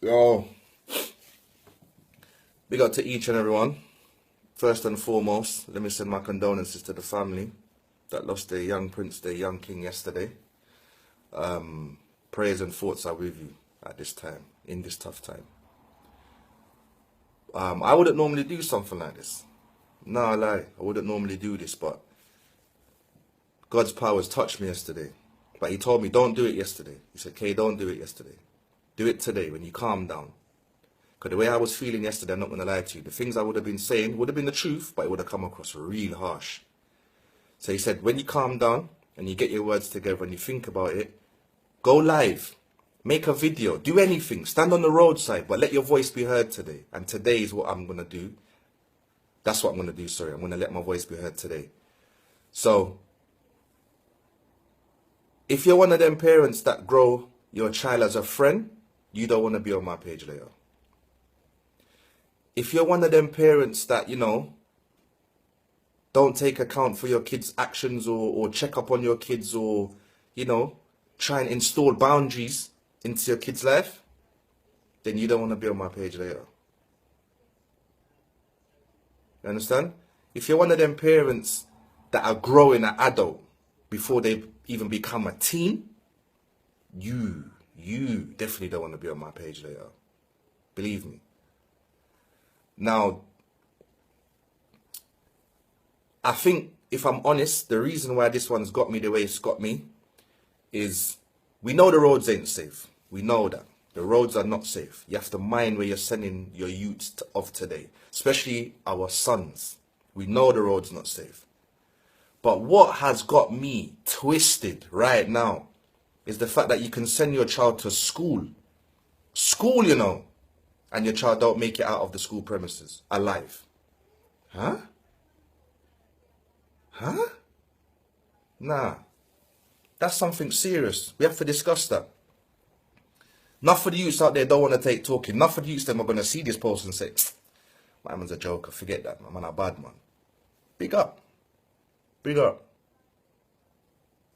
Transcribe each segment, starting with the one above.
Yo, big up to each and everyone. First and foremost, let me send my condolences to the family that lost their young prince, their young king yesterday. Prayers and thoughts are with you at this time, in this tough time. I wouldn't normally do something like this. No, I lie. I wouldn't normally do this, but God's powers touched me yesterday. But he told me, don't do it yesterday. He said, Kay, don't do it yesterday. Do it today when you calm down. Because the way I was feeling yesterday, I'm not going to lie to you, the things I would have been saying would have been the truth, but it would have come across real harsh. So he said, when you calm down and you get your words together and you think about it, go live, make a video, do anything, stand on the roadside, but let your voice be heard today. And today is what I'm going to do. That's what I'm going to do, sorry. I'm going to let my voice be heard today. So, if you're one of them parents that grow your child as a friend, you don't want to be on my page later. If you're one of them parents that, don't take account for your kids' actions or check up on your kids or, try and install boundaries into your kid's life, then you don't want to be on my page later. You understand? If you're one of them parents that are growing an adult before they even become a teen, you definitely don't want to be on my page later. Believe me. Now, I think, if I'm honest, the reason why this one's got me the way it's got me is we know the roads ain't safe. We know that. The roads are not safe. You have to mind where you're sending your youths of today, especially our sons. We know the road's not safe. But what has got me twisted right now is the fact that you can send your child to school, and your child don't make it out of the school premises alive. Huh? Nah. That's something serious. We have to discuss that. Not for the youths out there don't want to take talking. Not for the youths them are going to see this post and say, my man's a joker, forget that, my man a bad man. Big up. Big up.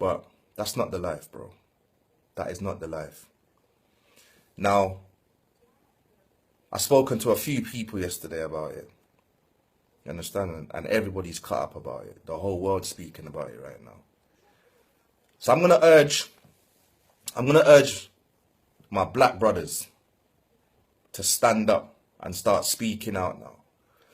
But that's not the life, bro. That is not the life. Now, I've spoken to a few people yesterday about it. You understand? And everybody's caught up about it. The whole world's speaking about it right now. So I'm gonna urge my black brothers to stand up and start speaking out now.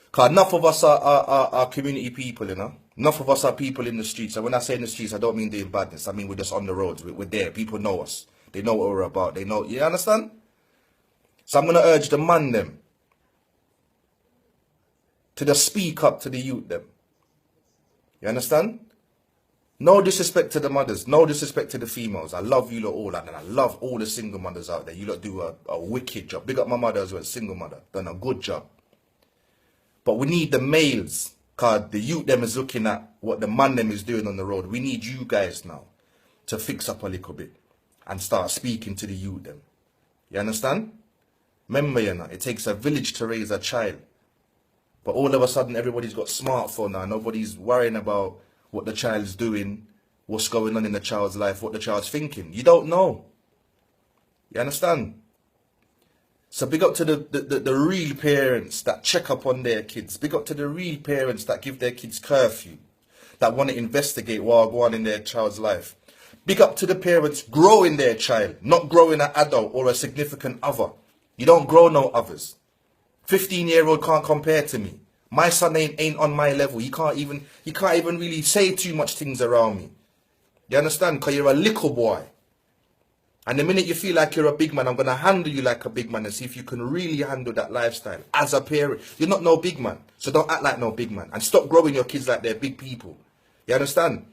Because enough of us are community people, Enough of us are people in the streets. And when I say in the streets, I don't mean doing badness. I mean we're just on the roads. We're there. People know us. They know what we're about. They know. You understand? So I'm going to urge the man them to just speak up to the youth them. You understand? No disrespect to the mothers. No disrespect to the females. I love you lot all. And I love all the single mothers out there. You lot do a wicked job. Big up my mother as well, single mother. Done a good job. But we need the males. Because the youth them is looking at what the man them is doing on the road. We need you guys now to fix up a little bit. And start speaking to the youth them. You understand? Remember, it takes a village to raise a child. But all of a sudden, everybody's got smartphone now. Nobody's worrying about what the child's doing, what's going on in the child's life, what the child's thinking. You don't know. You understand? So big up to the real parents that check up on their kids. Big up to the real parents that give their kids curfew, that want to investigate what go on in their child's life. Big up to the parents growing their child, not growing an adult or a significant other. You don't grow no others. 15-year-old can't compare to me. My son ain't on my level. He can't even really say too much things around me. You understand? Because you're a little boy. And the minute you feel like you're a big man, I'm going to handle you like a big man and see if you can really handle that lifestyle. As a parent, you're not no big man. So don't act like no big man. And stop growing your kids like they're big people. You understand?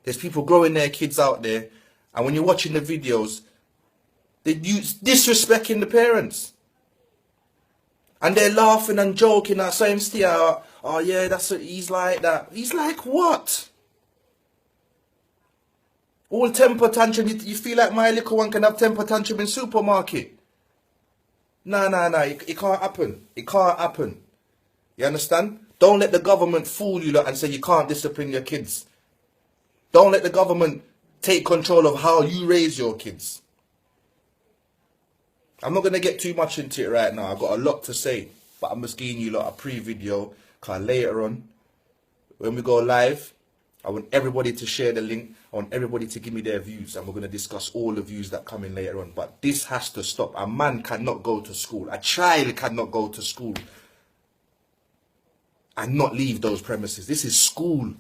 There's people growing their kids out there. And when you're watching the videos, they're disrespecting the parents. And they're laughing and joking at saying, oh yeah, he's like that. He's like what? All temper tantrum, you feel like my little one can have temper tantrum in supermarket. Nah, it can't happen. It can't happen. You understand? Don't let the government fool you and say you can't discipline your kids. Don't let the government take control of how you raise your kids. I'm not going to get too much into it right now. I've got a lot to say. But I'm just giving you lot a pre-video. Because later on, when we go live, I want everybody to share the link. I want everybody to give me their views. And we're going to discuss all the views that come in later on. But this has to stop. A man cannot go to school. A child cannot go to school and not leave those premises. This is school.